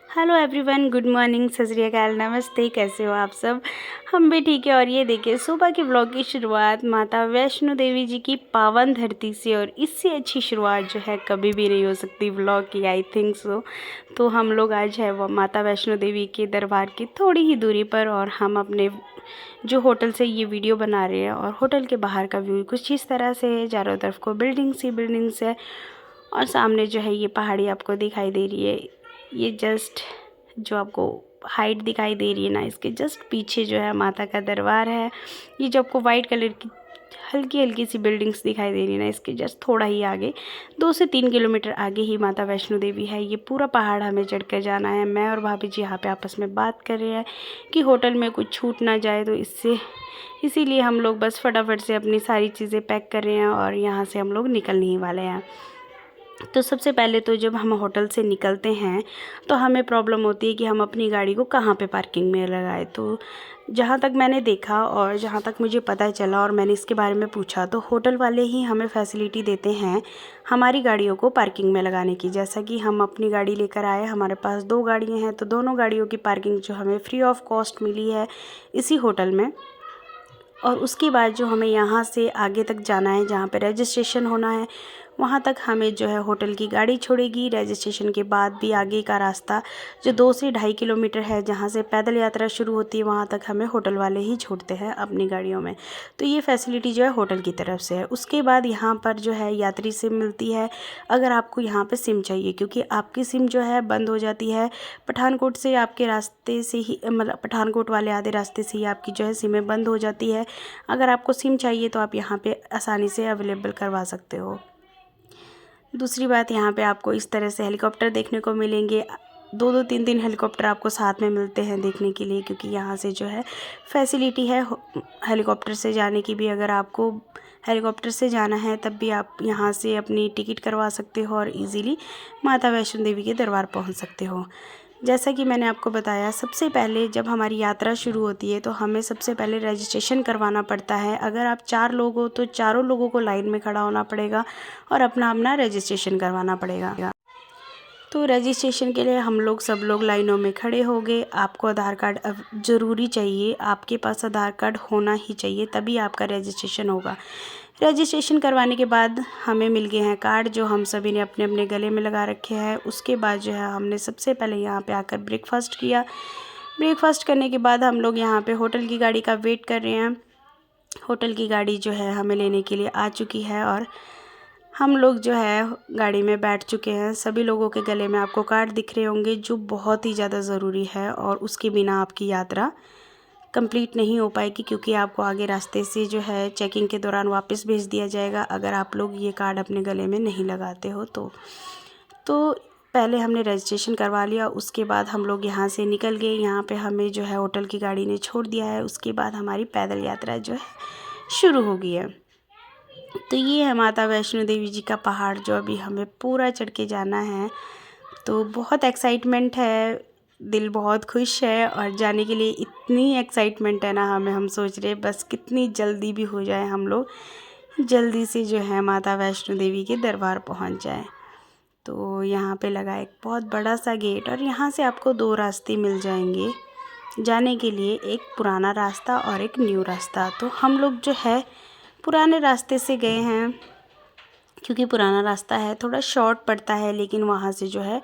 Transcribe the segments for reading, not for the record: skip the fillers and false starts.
Hello everyone, good morning, सत श्री अकाल, नमस्ते। कैसे हो आप सब? हम भी ठीक है। और ये देखिए, सुबह की व्लॉग की शुरुआत माता वैष्णो देवी जी की पावन धरती से, और इससे अच्छी शुरुआत जो है कभी भी नहीं हो सकती व्लॉग की, आई थिंक सो। तो हम लोग आज है वो माता वैष्णो देवी के दरबार की थोड़ी ही दूरी पर, और हम अपने जो होटल से ये वीडियो बना रहे हैं। और होटल के बाहर का व्यू कुछ इस तरह से है, चारों तरफ को बिल्डिंग्स है, और सामने जो है ये पहाड़ी आपको दिखाई दे रही है। ये जस्ट जो आपको हाइट दिखाई दे रही है ना, इसके जस्ट पीछे जो है माता का दरबार है। ये जो आपको वाइट कलर की हल्की हल्की सी बिल्डिंग्स दिखाई दे रही है ना, इसके जस्ट थोड़ा ही आगे 2 से 3 किलोमीटर आगे ही माता वैष्णो देवी है। ये पूरा पहाड़ हमें चढ़ कर जाना है। मैं और भाभी जी यहाँ पे आपस में बात कर रहे हैं कि होटल में कुछ छूट ना जाए, तो इसीलिए हम लोग बस फटाफट से अपनी सारी चीज़ें पैक कर रहे हैं और यहाँ से हम लोग निकलने ही वाले हैं। तो सबसे पहले तो जब हम होटल से निकलते हैं तो हमें प्रॉब्लम होती है कि हम अपनी गाड़ी को कहाँ पे पार्किंग में लगाएं। तो जहाँ तक मैंने देखा और जहाँ तक मुझे पता चला और मैंने इसके बारे में पूछा, तो होटल वाले ही हमें फैसिलिटी देते हैं हमारी गाड़ियों को पार्किंग में लगाने की। जैसा कि हम अपनी गाड़ी लेकर आए, हमारे पास 2 गाड़ियाँ हैं, तो दोनों गाड़ियों की पार्किंग जो हमें फ्री ऑफ कॉस्ट मिली है इसी होटल में। और उसके बाद जो हमें यहाँ से आगे तक जाना है, जहाँ पे रजिस्ट्रेशन होना है, वहाँ तक हमें जो है होटल की गाड़ी छोड़ेगी। रजिस्ट्रेशन के बाद भी आगे का रास्ता जो 2 से 2.5 किलोमीटर है, जहाँ से पैदल यात्रा शुरू होती है, वहाँ तक हमें होटल वाले ही छोड़ते हैं अपनी गाड़ियों में। तो ये फैसिलिटी जो है होटल की तरफ से है। उसके बाद यहाँ पर जो है यात्री सिम मिलती है, अगर आपको यहाँ पे सिम चाहिए, क्योंकि आपकी सिम जो है बंद हो जाती है पठानकोट से, आपके रास्ते से ही, मतलब पठानकोट वाले आधे रास्ते से ही आपकी जो है सिमें बंद हो जाती है। अगर आपको सिम चाहिए तो आप यहाँ पे आसानी से अवेलेबल करवा सकते हो। दूसरी बात, यहाँ पे आपको इस तरह से हेलीकॉप्टर देखने को मिलेंगे। 2-2 3-3 हेलीकॉप्टर आपको साथ में मिलते हैं देखने के लिए, क्योंकि यहाँ से जो है फैसिलिटी है हेलीकॉप्टर से जाने की भी। अगर आपको हेलीकॉप्टर से जाना है तब भी आप यहाँ से अपनी टिकट करवा सकते हो और इजीली माता वैष्णो देवी के दरबार पहुँच सकते हो। जैसा कि मैंने आपको बताया, सबसे पहले जब हमारी यात्रा शुरू होती है तो हमें सबसे पहले रजिस्ट्रेशन करवाना पड़ता है। अगर आप 4 लोग हो तो चारों लोगों को लाइन में खड़ा होना पड़ेगा और अपना अपना रजिस्ट्रेशन करवाना पड़ेगा। तो रजिस्ट्रेशन के लिए हम लोग सब लोग लाइनों में खड़े हो गए। आपको आधार कार्ड अब ज़रूरी चाहिए, आपके पास आधार कार्ड होना ही चाहिए, तभी आपका रजिस्ट्रेशन होगा। रजिस्ट्रेशन करवाने के बाद हमें मिल गए हैं कार्ड, जो हम सभी ने अपने अपने गले में लगा रखे हैं। उसके बाद जो है हमने सबसे पहले यहाँ पे आकर ब्रेकफास्ट किया। ब्रेकफास्ट करने के बाद हम लोग यहाँ पे होटल की गाड़ी का वेट कर रहे हैं। होटल की गाड़ी जो है हमें लेने के लिए आ चुकी है और हम लोग जो है गाड़ी में बैठ चुके हैं। सभी लोगों के गले में आपको कार्ड दिख रहे होंगे, जो बहुत ही ज़्यादा ज़रूरी है, और उसके बिना आपकी यात्रा कंप्लीट नहीं हो पाएगी, क्योंकि आपको आगे रास्ते से जो है चेकिंग के दौरान वापस भेज दिया जाएगा अगर आप लोग ये कार्ड अपने गले में नहीं लगाते हो। तो पहले हमने रजिस्ट्रेशन करवा लिया, उसके बाद हम लोग यहाँ से निकल गए। यहाँ पे हमें जो है होटल की गाड़ी ने छोड़ दिया है। उसके बाद हमारी पैदल यात्रा जो है शुरू हो गई है। तो ये है माता वैष्णो देवी जी का पहाड़, जो अभी हमें पूरा चढ़ के जाना है। तो बहुत एक्साइटमेंट है, दिल बहुत खुश है, और जाने के लिए इतनी एक्साइटमेंट है ना हमें, हम सोच रहे हैं बस कितनी जल्दी भी हो जाए, हम लोग जल्दी से जो है माता वैष्णो देवी के दरबार पहुंच जाए। तो यहाँ पे लगा एक बहुत बड़ा सा गेट, और यहाँ से आपको 2 रास्ते मिल जाएंगे जाने के लिए, एक पुराना रास्ता और एक न्यू रास्ता। तो हम लोग जो है पुराने रास्ते से गए हैं, क्योंकि पुराना रास्ता है, थोड़ा शॉर्ट पड़ता है, लेकिन वहाँ से जो है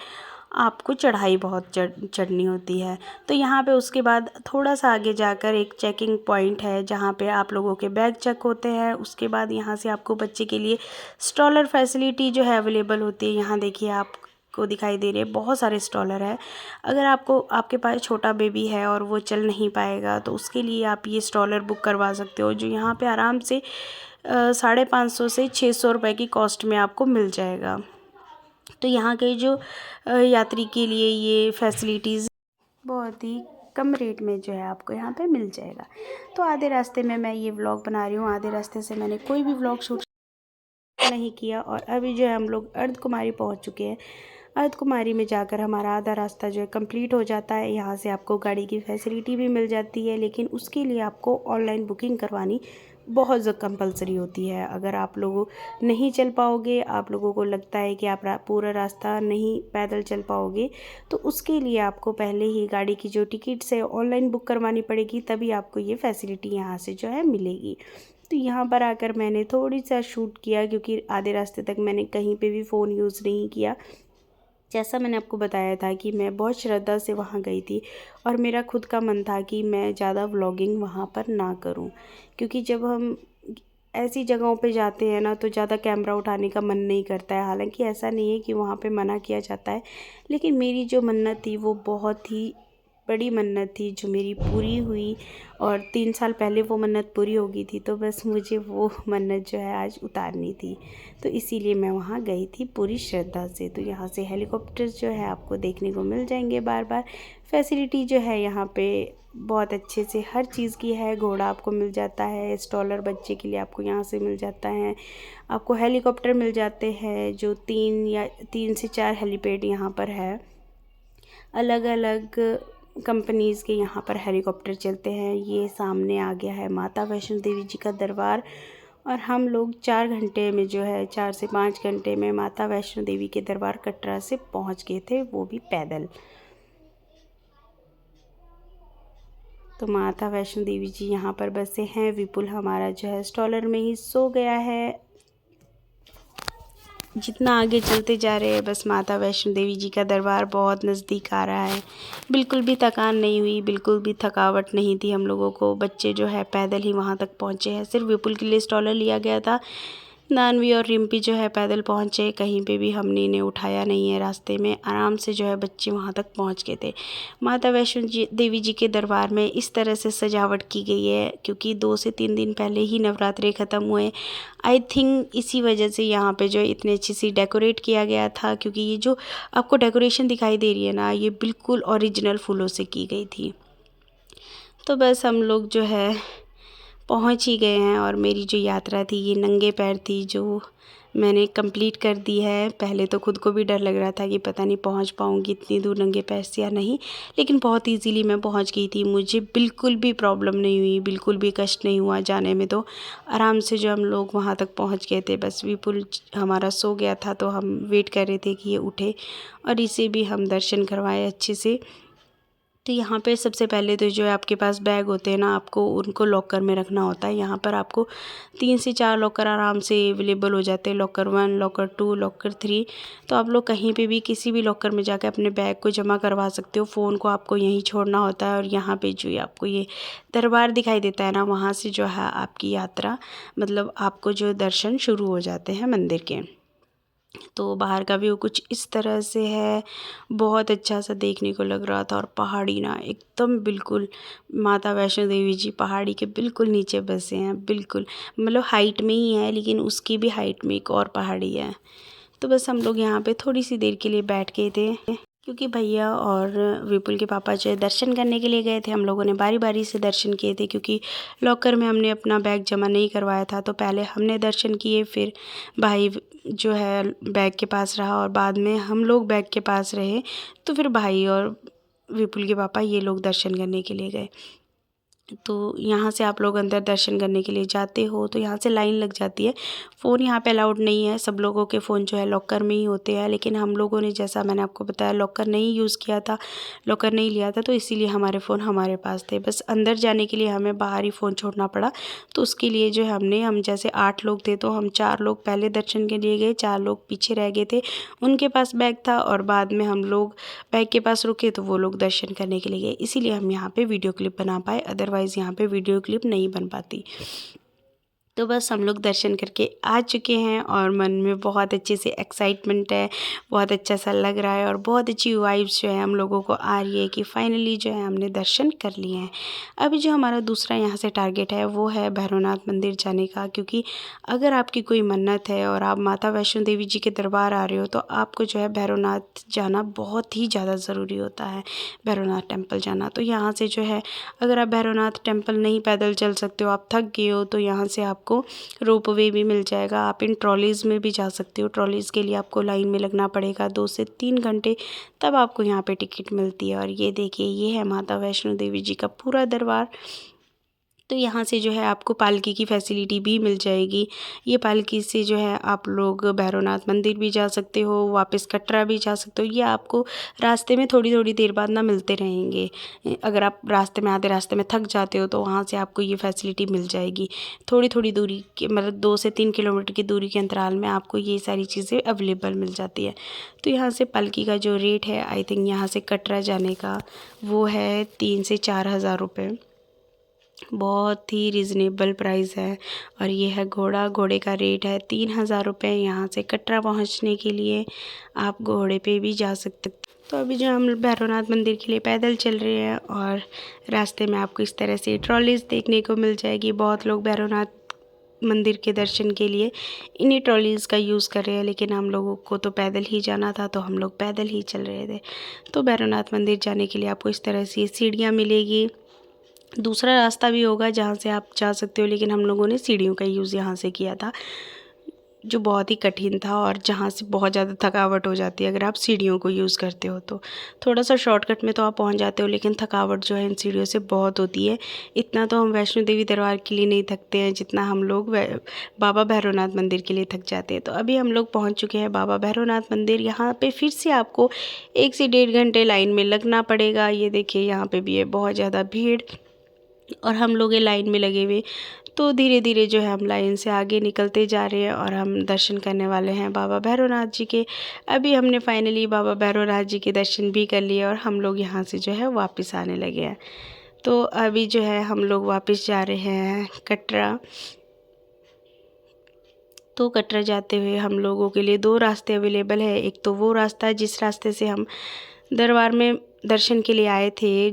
आपको चढ़ाई बहुत चढ़नी होती है। तो यहाँ पे उसके बाद थोड़ा सा आगे जाकर एक चेकिंग पॉइंट है, जहाँ पे आप लोगों के बैग चेक होते हैं। उसके बाद यहाँ से आपको बच्चे के लिए स्ट्रॉलर फैसिलिटी जो है अवेलेबल होती है। यहाँ देखिए, आपको दिखाई दे रहे हैं बहुत सारे स्ट्रॉलर है। अगर आपके पास छोटा बेबी है और वो चल नहीं पाएगा, तो उसके लिए आप ये स्ट्रॉलर बुक करवा सकते हो, जो यहाँ पे आराम से 550 से 600 रुपये की कॉस्ट में आपको मिल जाएगा। तो यहाँ के जो यात्री के लिए ये फैसिलिटीज़ बहुत ही कम रेट में जो है आपको यहाँ पे मिल जाएगा। तो आधे रास्ते में मैं ये व्लॉग बना रही हूँ, आधे रास्ते से मैंने कोई भी व्लॉग शूट नहीं किया। और अभी जो है हम लोग अर्धकुमारी पहुँच चुके हैं। अर्धकुमारी में जाकर हमारा आधा रास्ता जो है कंप्लीट हो जाता है। यहाँ से आपको गाड़ी की फैसिलिटी भी मिल जाती है, लेकिन उसके लिए आपको ऑनलाइन बुकिंग करवानी बहुत कंपलसरी होती है। अगर आप लोग नहीं चल पाओगे, आप लोगों को लगता है कि आप पूरा रास्ता नहीं पैदल चल पाओगे, तो उसके लिए आपको पहले ही गाड़ी की जो टिकट्स है ऑनलाइन बुक करवानी पड़ेगी, तभी आपको ये फैसिलिटी यहाँ से जो है मिलेगी। तो यहाँ पर आकर मैंने थोड़ी सा शूट किया, क्योंकि आधे रास्ते तक मैंने कहीं पे भी फ़ोन यूज़ नहीं किया। जैसा मैंने आपको बताया था कि मैं बहुत श्रद्धा से वहाँ गई थी और मेरा खुद का मन था कि मैं ज़्यादा व्लॉगिंग वहाँ पर ना करूँ, क्योंकि जब हम ऐसी जगहों पे जाते हैं ना तो ज़्यादा कैमरा उठाने का मन नहीं करता है। हालांकि ऐसा नहीं है कि वहाँ पे मना किया जाता है, लेकिन मेरी जो मन्नत थी वो बहुत ही बड़ी मन्नत थी जो मेरी पूरी हुई, और 3 साल पहले वो मन्नत पूरी हो गई थी। तो बस मुझे वो मन्नत जो है आज उतारनी थी, तो इसीलिए मैं वहाँ गई थी पूरी श्रद्धा से। तो यहाँ से हेलीकॉप्टर्स जो है आपको देखने को मिल जाएंगे बार बार। फैसिलिटी जो है यहाँ पे बहुत अच्छे से हर चीज़ की है। घोड़ा आपको मिल जाता है, स्टॉलर बच्चे के लिए आपको यहाँ से मिल जाता है। आपको हेलीकॉप्टर मिल जाते हैं, जो 3 से 4 हेलीपैड यहाँ पर है। अलग अलग कंपनीज़ के यहाँ पर हेलीकॉप्टर चलते हैं। ये सामने आ गया है माता वैष्णो देवी जी का दरबार, और हम लोग 4 घंटे में जो है 4 से 5 घंटे में माता वैष्णो देवी के दरबार कटरा से पहुँच गए थे, वो भी पैदल। तो माता वैष्णो देवी जी यहाँ पर बसे हैं। विपुल हमारा जो है स्टॉलर में ही सो गया है। जितना आगे चलते जा रहे हैं, बस माता वैष्णो देवी जी का दरबार बहुत नज़दीक आ रहा है। बिल्कुल भी थकान नहीं हुई, बिल्कुल भी थकावट नहीं थी हम लोगों को। बच्चे जो है पैदल ही वहाँ तक पहुँचे हैं। सिर्फ विपुल के लिए स्टॉलर लिया गया था। नानवी और रिम्पी जो है पैदल पहुँचे, कहीं पे भी हमने इन्हें उठाया नहीं है। रास्ते में आराम से जो है बच्चे वहाँ तक पहुँच गए थे। माता वैष्णो देवी जी के दरबार में इस तरह से सजावट की गई है, क्योंकि 2 से 3 दिन पहले ही नवरात्रे ख़त्म हुए। आई थिंक इसी वजह से यहाँ पे जो है इतने अच्छे से डेकोरेट किया गया था, क्योंकि ये जो आपको डेकोरेशन दिखाई दे रही है ना, ये बिल्कुल ओरिजिनल फूलों से की गई थी। तो बस हम लोग जो है पहुंच ही गए हैं, और मेरी जो यात्रा थी ये नंगे पैर थी, जो मैंने कंप्लीट कर दी है। पहले तो खुद को भी डर लग रहा था कि पता नहीं पहुंच पाऊंगी इतनी दूर नंगे पैर से या नहीं, लेकिन बहुत इजीली मैं पहुंच गई थी। मुझे बिल्कुल भी प्रॉब्लम नहीं हुई, बिल्कुल भी कष्ट नहीं हुआ जाने में। तो आराम से जो हम लोग वहां तक पहुंच गए थे। बस विपुल हमारा सो गया था, तो हम वेट कर रहे थे कि ये उठे, और इसे भी हम दर्शन करवाए अच्छे से। तो यहाँ पे सबसे पहले तो जो है आपके पास बैग होते हैं ना, आपको उनको लॉकर में रखना होता है। यहाँ पर आपको 3 से 4 लॉकर आराम से अवेलेबल हो जाते हैं। Locker 1, locker 2, locker 3। तो आप लोग कहीं पे भी किसी भी लॉकर में जाकर अपने बैग को जमा करवा सकते हो। फ़ोन को आपको यहीं छोड़ना होता है, और यहाँ पे जो आपको ये दरबार दिखाई देता है ना, वहाँ से जो है आपकी यात्रा, मतलब आपको जो दर्शन शुरू हो जाते हैं मंदिर के। तो बाहर का व्यू कुछ इस तरह से है। बहुत अच्छा सा देखने को लग रहा था, और पहाड़ी ना एकदम बिल्कुल, माता वैष्णो देवी जी पहाड़ी के बिल्कुल नीचे बसे हैं। बिल्कुल मतलब हाइट में ही है, लेकिन उसकी भी हाइट में एक और पहाड़ी है। तो बस हम लोग यहाँ पे थोड़ी सी देर के लिए बैठ गए थे, क्योंकि भैया और विपुल के पापा जो है दर्शन करने के लिए गए थे। हम लोगों ने बारी बारी से दर्शन किए थे, क्योंकि लॉकर में हमने अपना बैग जमा नहीं करवाया था। तो पहले हमने दर्शन किए, फिर भाई जो है बैग के पास रहा, और बाद में हम लोग बैग के पास रहे। तो फिर भाई और विपुल के पापा ये लोग दर्शन करने के लिए गए। तो यहाँ से आप लोग अंदर दर्शन करने के लिए जाते हो तो यहाँ से लाइन लग जाती है। फ़ोन यहाँ पे अलाउड नहीं है, सब लोगों के फ़ोन जो है लॉकर में ही होते हैं। लेकिन हम लोगों ने, जैसा मैंने आपको बताया, लॉकर नहीं यूज़ किया था, लॉकर नहीं लिया था, तो इसीलिए हमारे फ़ोन हमारे पास थे। बस अंदर जाने के लिए हमें बाहर ही फ़ोन छोड़ना पड़ा। तो उसके लिए जो है हम जैसे 8 लोग थे, तो हम 4 लोग पहले दर्शन के लिए गए, 4 लोग पीछे रह गए थे। उनके पास बैग था, और बाद में हम लोग बैग के पास रुके तो वो लोग दर्शन करने के लिए गए। इसीलिए हम यहाँ पे वीडियो क्लिप बना पाए, अदरवाइज़ यहाँ पे वीडियो क्लिप नहीं बन पाती। तो बस हम लोग दर्शन करके आ चुके हैं, और मन में बहुत अच्छे से एक्साइटमेंट है, बहुत अच्छा सा लग रहा है, और बहुत अच्छी वाइब्स जो है हम लोगों को आ रही है कि फाइनली जो है हमने दर्शन कर लिए हैं। अभी जो हमारा दूसरा यहाँ से टारगेट है वो है भैरवनाथ मंदिर जाने का, क्योंकि अगर आपकी कोई मन्नत है और आप माता वैष्णो देवी जी के दरबार आ रहे हो, तो आपको जो है भैरवनाथ जाना बहुत ही ज़्यादा ज़रूरी होता है, भैरवनाथ टेम्पल जाना। तो यहाँ से जो है, अगर आप भैरवनाथ टेम्पल नहीं पैदल चल सकते हो, आप थक गए हो, तो यहाँ से आपको रोपवे भी मिल जाएगा। आप इन ट्रॉलीज़ में भी जा सकते हो। ट्रॉलीज़ के लिए आपको लाइन में लगना पड़ेगा 2 से 3 घंटे, तब आपको यहाँ पे टिकट मिलती है। और ये देखिए, ये है माता वैष्णो देवी जी का पूरा दरबार। तो यहाँ से जो है आपको पालकी की फैसिलिटी भी मिल जाएगी। ये पालकी से जो है आप लोग भैरवनाथ मंदिर भी जा सकते हो, वापस कटरा भी जा सकते हो। ये आपको रास्ते में थोड़ी थोड़ी देर बाद ना मिलते रहेंगे। अगर आप रास्ते में आधे रास्ते में थक जाते हो तो वहाँ से आपको ये फैसिलिटी मिल जाएगी। थोड़ी थोड़ी दूरी के मतलब 2 से 3 किलोमीटर की दूरी के अंतराल में आपको ये सारी चीज़ें अवेलेबल मिल जाती है। तो यहाँ से पालकी का जो रेट है आई थिंक यहाँ से कटरा जाने का वो है 3 से 4 हज़ार रुपये। बहुत ही रिजनेबल प्राइस है। और ये है घोड़े का रेट है 3 हज़ार रुपये। यहाँ से कटरा पहुँचने के लिए आप घोड़े पे भी जा सकते। तो अभी जो हम भैरवनाथ मंदिर के लिए पैदल चल रहे हैं और रास्ते में आपको इस तरह से ट्रॉलीज़ देखने को मिल जाएगी। बहुत लोग भैरवनाथ मंदिर के दर्शन के लिए इन्हीं ट्रॉलीज़ का यूज़ कर रहे हैं, लेकिन हम लोगों को तो पैदल ही जाना था तो हम लोग पैदल ही चल रहे थे। तो भैरवनाथ मंदिर जाने के लिए आपको इस तरह से सीढ़ियाँ मिलेगी। दूसरा रास्ता भी होगा जहाँ से आप जा सकते हो, लेकिन हम लोगों ने सीढ़ियों का यूज़ यहाँ से किया था, जो बहुत ही कठिन था और जहाँ से बहुत ज़्यादा थकावट हो जाती है अगर आप सीढ़ियों को यूज़ करते हो। तो थोड़ा सा शॉर्टकट में तो आप पहुँच जाते हो, लेकिन थकावट जो है इन सीढ़ियों से बहुत होती है। इतना तो हम वैष्णो देवी दरबार के लिए नहीं थकते हैं जितना हम लोग बाबा भैरवनाथ मंदिर के लिए थक जाते हैं। तो अभी हम लोग पहुँच चुके हैं बाबा भैरवनाथ मंदिर। यहाँ पर फिर से आपको 1 से 1.5 घंटे लाइन में लगना पड़ेगा। ये देखिए यहाँ पर भी है बहुत ज़्यादा भीड़ और हम लोग ये लाइन में लगे हुए। तो धीरे धीरे जो है हम लाइन से आगे निकलते जा रहे हैं और हम दर्शन करने वाले हैं बाबा भैरवनाथ जी के। अभी हमने फाइनली बाबा भैरवनाथ जी के दर्शन भी कर लिए और हम लोग यहाँ से जो है वापस आने लगे हैं। तो अभी जो है हम लोग वापस जा रहे हैं कटरा। तो कटरा जाते हुए हम लोगों के लिए 2 रास्ते अवेलेबल है। एक तो वो रास्ता जिस रास्ते से हम दरबार में दर्शन के लिए आए थे,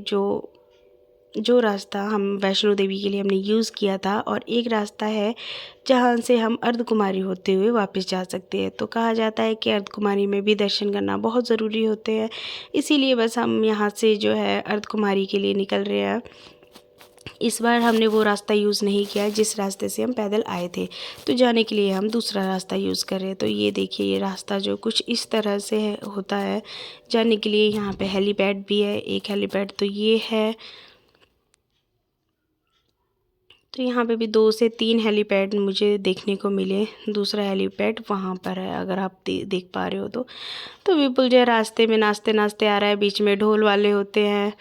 जो रास्ता हम वैष्णो देवी के लिए हमने यूज़ किया था, और एक रास्ता है जहाँ से हम अर्धकुमारी होते हुए वापस जा सकते हैं। तो कहा जाता है कि अर्धकुमारी में भी दर्शन करना बहुत ज़रूरी होते हैं, इसीलिए बस हम यहाँ से जो है अर्धकुमारी के लिए निकल रहे हैं। इस बार हमने वो रास्ता यूज़ नहीं किया जिस रास्ते से हम पैदल आए थे, तो जाने के लिए हम दूसरा रास्ता यूज़ कर रहे हैं। तो ये देखिए ये रास्ता जो कुछ इस तरह से होता है जाने के लिए। यहाँ पे हेलीपैड भी है, एक हेलीपैड तो ये है। तो यहाँ पे भी 2 से 3 हेलीपैड मुझे देखने को मिले। दूसरा हेलीपैड वहाँ पर है, अगर आप देख पा रहे हो तो विपुल जो है रास्ते में नाचते नाचते आ रहा है, बीच में ढोल वाले होते हैं।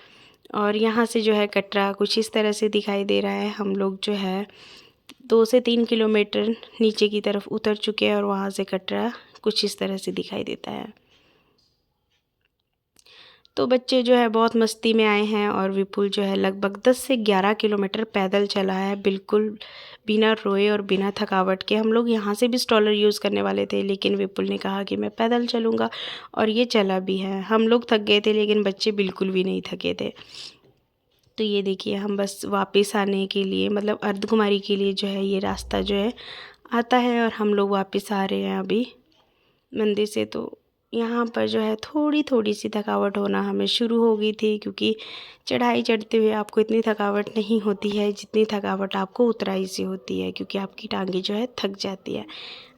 और यहाँ से जो है कटरा कुछ इस तरह से दिखाई दे रहा है। हम लोग जो है 2 से 3 किलोमीटर नीचे की तरफ उतर चुके हैं और वहाँ से कटरा कुछ इस तरह से दिखाई देता है। तो बच्चे जो है बहुत मस्ती में आए हैं और विपुल जो है लगभग 10 से 11 किलोमीटर पैदल चला है, बिल्कुल बिना रोए और बिना थकावट के। हम लोग यहाँ से भी स्ट्रॉलर यूज़ करने वाले थे, लेकिन विपुल ने कहा कि मैं पैदल चलूँगा, और ये चला भी है। हम लोग थक गए थे लेकिन बच्चे बिल्कुल भी नहीं थके थे। तो ये देखिए हम बस वापस आने के लिए मतलब अर्धकुमारी के लिए जो है ये रास्ता जो है आता है, और हम लोग वापस आ रहे हैं अभी मंदिर से। तो यहाँ पर जो है थोड़ी थोड़ी सी थकावट होना हमें शुरू हो गई थी, क्योंकि चढ़ाई चढ़ते हुए आपको इतनी थकावट नहीं होती है जितनी थकावट आपको उतराई से होती है, क्योंकि आपकी टांगें जो है थक जाती है।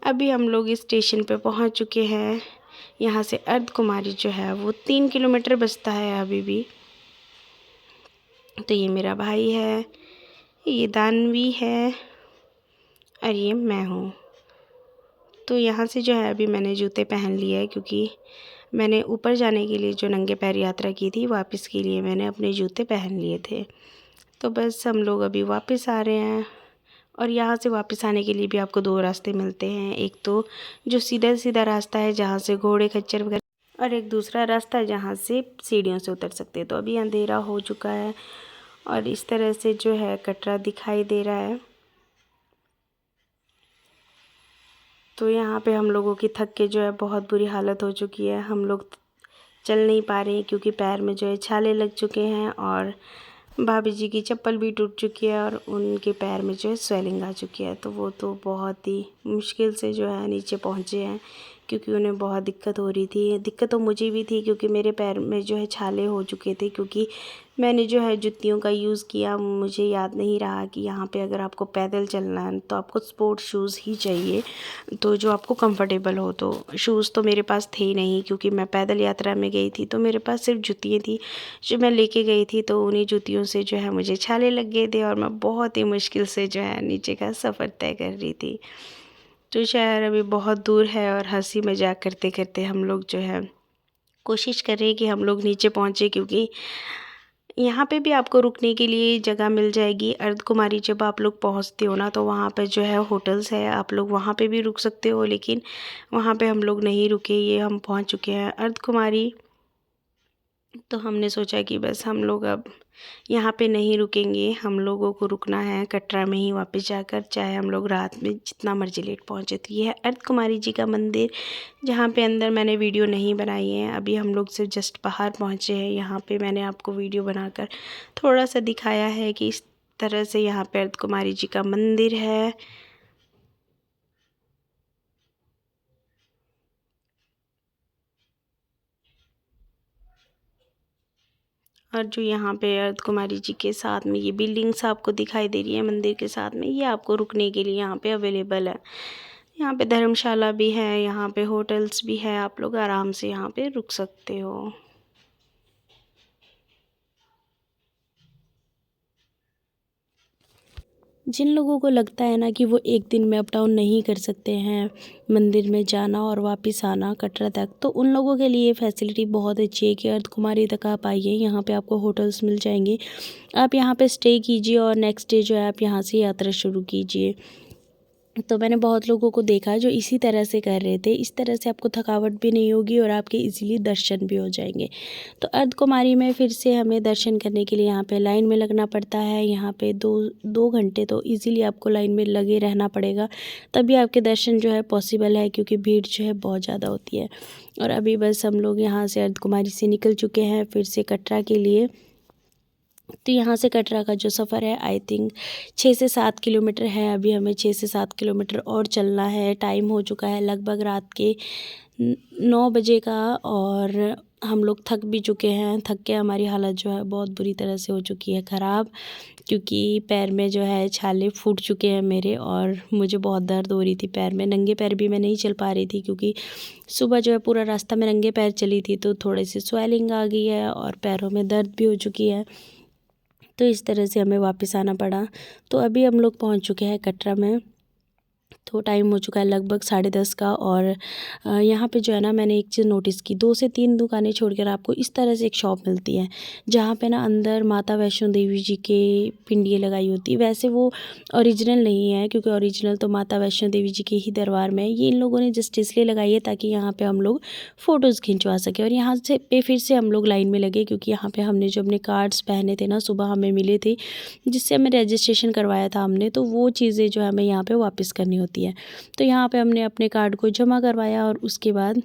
अभी हम लोग इस स्टेशन पे पहुँच चुके हैं। यहाँ से अर्धकुमारी जो है वो 3 किलोमीटर बचता है अभी भी। तो ये मेरा भाई है, ये दानवी है, और ये मैं हूँ। तो यहाँ से जो है अभी मैंने जूते पहन लिए हैं, क्योंकि मैंने ऊपर जाने के लिए जो नंगे पैर यात्रा की थी, वापस के लिए मैंने अपने जूते पहन लिए थे। तो बस हम लोग अभी वापस आ रहे हैं, और यहाँ से वापस आने के लिए भी आपको 2 रास्ते मिलते हैं। एक तो जो सीधा सीधा रास्ता है जहाँ से घोड़े खच्चर वगैरह, और एक दूसरा रास्ता जहाँ से सीढ़ियों से उतर सकते हैं। तो अभी अंधेरा हो चुका है और इस तरह से जो है कटरा दिखाई दे रहा है। तो यहाँ पे हम लोगों की थक के जो है बहुत बुरी हालत हो चुकी है। हम लोग चल नहीं पा रहे हैं क्योंकि पैर में जो है छाले लग चुके हैं, और भाभी जी की चप्पल भी टूट चुकी है और उनके पैर में जो है स्वेलिंग आ चुकी है। तो वो तो बहुत ही मुश्किल से जो है नीचे पहुँचे हैं, क्योंकि उन्हें बहुत दिक्कत हो रही थी। दिक्कत तो मुझे भी थी क्योंकि मेरे पैर में जो है छाले हो चुके थे, क्योंकि मैंने जो है जूतियों का यूज़ किया। मुझे याद नहीं रहा कि यहाँ पे अगर आपको पैदल चलना है तो आपको स्पोर्ट्स शूज़ ही चाहिए, तो जो आपको कंफर्टेबल हो। तो शूज़ तो मेरे पास थे ही नहीं, क्योंकि मैं पैदल यात्रा में गई थी, तो मेरे पास सिर्फ जूतियाँ थी जो मैं लेके गई थी। तो उन्हीं जूतियों से जो है मुझे छाले लग गए थे और मैं बहुत ही मुश्किल से जो है नीचे का सफ़र तय कर रही थी। तो शहर अभी बहुत दूर है और हंसी मजाक करते करते हम लोग जो है कोशिश कर रहे हैं कि हम लोग नीचे पहुँचे, क्योंकि यहाँ पे भी आपको रुकने के लिए जगह मिल जाएगी। अर्धकुमारी जब आप लोग पहुँचते हो ना, तो वहाँ पे जो है होटल्स है, आप लोग वहाँ पे भी रुक सकते हो, लेकिन वहाँ पे हम लोग नहीं रुके। ये हम पहुँच चुके हैं अर्धकुमारी। तो हमने सोचा कि बस हम लोग अब यहाँ पे नहीं रुकेंगे, हम लोगों को रुकना है कटरा में ही वापस जाकर, चाहे हम लोग रात में जितना मर्जी लेट पहुँचे। तो ये है अर्धकुमारी जी का मंदिर, जहाँ पे अंदर मैंने वीडियो नहीं बनाई है। अभी हम लोग सिर्फ जस्ट बाहर पहुँचे हैं। यहाँ पे मैंने आपको वीडियो बनाकर थोड़ा सा दिखाया है कि इस तरह से यहाँ पे अर्धकुमारी जी का मंदिर है। और जो यहाँ पे अर्धकुमारी जी के साथ में ये बिल्डिंग्स आपको दिखाई दे रही है मंदिर के साथ में, ये आपको रुकने के लिए यहाँ पे अवेलेबल है। यहाँ पे धर्मशाला भी है, यहाँ पे होटल्स भी है, आप लोग आराम से यहाँ पे रुक सकते हो। जिन लोगों को लगता है ना कि वो एक दिन में अप डाउन नहीं कर सकते हैं, मंदिर में जाना और वापस आना कटरा तक, तो उन लोगों के लिए फैसिलिटी बहुत अच्छी है कि अर्धकुमारी तक आप आइए। यहाँ पे आपको होटल्स मिल जाएंगे, आप यहाँ पे स्टे कीजिए और नेक्स्ट डे जो है आप यहाँ से यात्रा शुरू कीजिए। तो मैंने बहुत लोगों को देखा जो इसी तरह से कर रहे थे। इस तरह से आपको थकावट भी नहीं होगी और आपके इजीली दर्शन भी हो जाएंगे। तो अर्धकुमारी में फिर से हमें दर्शन करने के लिए यहाँ पे लाइन में लगना पड़ता है। यहाँ पे दो घंटे तो इजीली आपको लाइन में लगे रहना पड़ेगा, तभी आपके दर्शन जो है पॉसिबल है, क्योंकि भीड़ जो है बहुत ज़्यादा होती है। और अभी बस हम लोग यहाँ से अर्धकुमारी से निकल चुके हैं फिर से कटरा के लिए। तो यहाँ से कटरा का जो सफ़र है आई थिंक 6 से 7 किलोमीटर है। अभी हमें 6 से 7 किलोमीटर और चलना है। टाइम हो चुका है लगभग रात के 9 बजे का और हम लोग थक भी चुके हैं। थक के हमारी हालत जो है बहुत बुरी तरह से हो चुकी है ख़राब, क्योंकि पैर में जो है छाले फूट चुके हैं मेरे और मुझे बहुत दर्द हो रही थी पैर में। नंगे पैर भी मैं नहीं चल पा रही थी, क्योंकि सुबह जो है पूरा रास्ता में नंगे पैर चली थी, तो थोड़ी सी स्वेलिंग आ गई है और पैरों में दर्द भी हो चुकी है। तो इस तरह से हमें वापस आना पड़ा। तो अभी हम लोग पहुंच चुके हैं कटरा में। तो टाइम हो चुका है लगभग 10:30 का और यहाँ पे जो है ना मैंने एक चीज़ नोटिस की, 2 से 3 दुकानें छोड़कर आपको इस तरह से एक शॉप मिलती है, जहाँ पे ना अंदर माता वैष्णो देवी जी के पिंडियाँ लगाई होती है। वैसे वो ओरिजिनल नहीं है, क्योंकि ओरिजिनल तो माता वैष्णो देवी जी के ही दरबार में है। ये इन लोगों ने जस्ट इसलिए लगाई है ताकि यहाँ पर हम लोग फ़ोटोज़ खिंचवा सकें। और यहाँ से पे फिर से हम लोग लाइन में लगे, क्योंकि यहाँ पर हमने जो अपने कार्ड्स पहने थे ना, सुबह हमें मिले थे, जिससे हमें रजिस्ट्रेशन करवाया था हमने, तो वो चीज़ें जो है हमें यहाँ पर वापस करनी होती है। तो यहाँ पे हमने अपने कार्ड को जमा करवाया और उसके बाद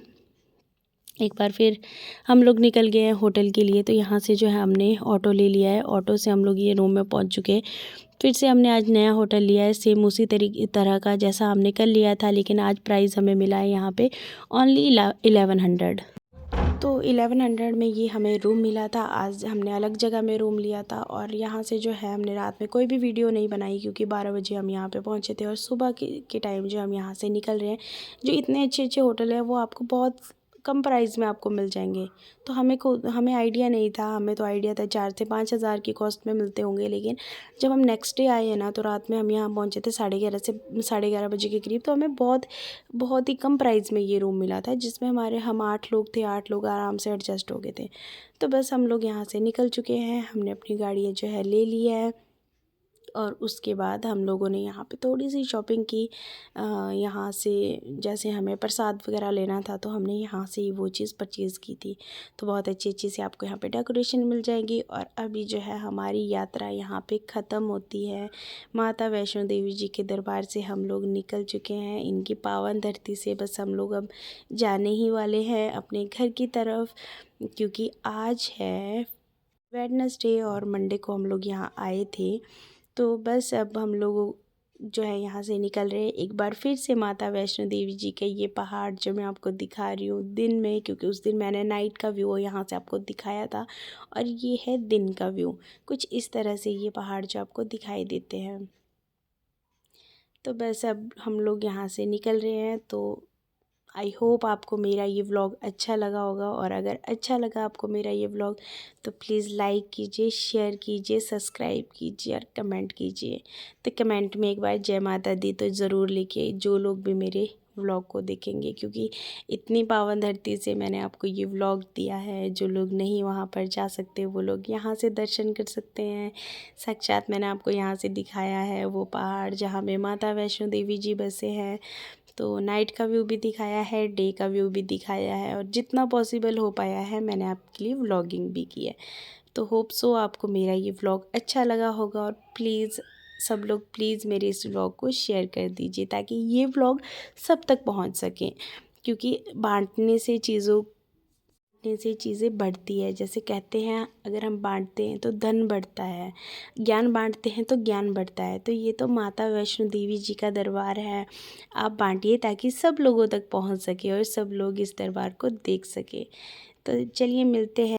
एक बार फिर हम लोग निकल गए हैं होटल के लिए। तो यहाँ से जो है हमने ऑटो ले लिया है, ऑटो से हम लोग ये रूम में पहुँच चुके हैं। फिर से हमने आज नया होटल लिया है, सेम उसी तरह का जैसा हमने कल लिया था, लेकिन आज प्राइस हमें मिला है यहाँ पे ओनली 1100। तो 1100 में ये हमें रूम मिला था। आज हमने अलग जगह में रूम लिया था और यहाँ से जो है हमने रात में कोई भी वीडियो नहीं बनाई, क्योंकि 12 बजे हम यहाँ पे पहुँचे थे और सुबह के टाइम जो हम यहाँ से निकल रहे हैं। जो इतने अच्छे अच्छे होटल हैं वो आपको बहुत कम प्राइस में आपको मिल जाएंगे। तो हमें आइडिया नहीं था, हमें तो आइडिया था 4 से 5 हज़ार की कॉस्ट में मिलते होंगे, लेकिन जब हम नेक्स्ट डे आए हैं ना, तो रात में हम यहाँ पहुँचे थे 11:30 बजे के करीब। तो हमें बहुत ही कम प्राइस में ये रूम मिला था, जिसमें हम 8 लोग थे, 8 लोग आराम से एडजस्ट हो गए थे। तो बस हम लोग यहाँ से निकल चुके हैं, हमने अपनी गाड़ी जो है ले ली है और उसके बाद हम लोगों ने यहाँ पे थोड़ी सी शॉपिंग की। यहाँ से जैसे हमें प्रसाद वगैरह लेना था, तो हमने यहाँ से ही वो चीज़ परचेज़ की थी। तो बहुत अच्छी अच्छी से आपको यहाँ पे डेकोरेशन मिल जाएगी। और अभी जो है हमारी यात्रा यहाँ पे ख़त्म होती है। माता वैष्णो देवी जी के दरबार से हम लोग निकल चुके हैं, इनकी पावन धरती से बस हम लोग अब जाने ही वाले हैं अपने घर की तरफ, क्योंकि आज है वेडनेसडे और मंडे को हम लोग यहाँ आए थे। तो बस अब हम लोग जो है यहाँ से निकल रहे हैं। एक बार फिर से माता वैष्णो देवी जी के ये पहाड़ जो मैं आपको दिखा रही हूँ दिन में, क्योंकि उस दिन मैंने नाइट का व्यू यहाँ से आपको दिखाया था, और ये है दिन का व्यू। कुछ इस तरह से ये पहाड़ जो आपको दिखाई देते हैं। तो बस अब हम लोग यहाँ से निकल रहे हैं। तो आई होप आपको मेरा ये व्लॉग अच्छा लगा होगा, और अगर अच्छा लगा आपको मेरा ये व्लॉग तो प्लीज़ लाइक कीजिए, शेयर कीजिए, सब्सक्राइब कीजिए और कमेंट कीजिए। तो कमेंट में एक बार जय माता दी तो ज़रूर लिखिए, जो लोग भी मेरे व्लॉग को देखेंगे, क्योंकि इतनी पावन धरती से मैंने आपको ये व्लॉग दिया है। जो लोग नहीं वहाँ पर जा सकते वो लोग यहाँ से दर्शन कर सकते हैं। साक्षात मैंने आपको यहाँ से दिखाया है वो पहाड़ जहाँ में माता वैष्णो देवी जी बसे हैं। तो नाइट का व्यू भी दिखाया है, डे का व्यू भी दिखाया है, और जितना पॉसिबल हो पाया है मैंने आपके लिए व्लॉगिंग भी की है। तो होप सो आपको मेरा ये व्लॉग अच्छा लगा होगा, और प्लीज़ सब लोग प्लीज़ मेरे इस व्लॉग को शेयर कर दीजिए ताकि ये व्लॉग सब तक पहुंच सके, क्योंकि बांटने से चीज़ें बढ़ती है। जैसे कहते हैं अगर हम बांटते हैं तो धन बढ़ता है, ज्ञान बांटते हैं तो ज्ञान बढ़ता है। तो ये तो माता वैष्णो देवी जी का दरबार है, आप बांटिए ताकि सब लोगों तक पहुंच सके और सब लोग इस दरबार को देख सके। तो चलिए मिलते हैं।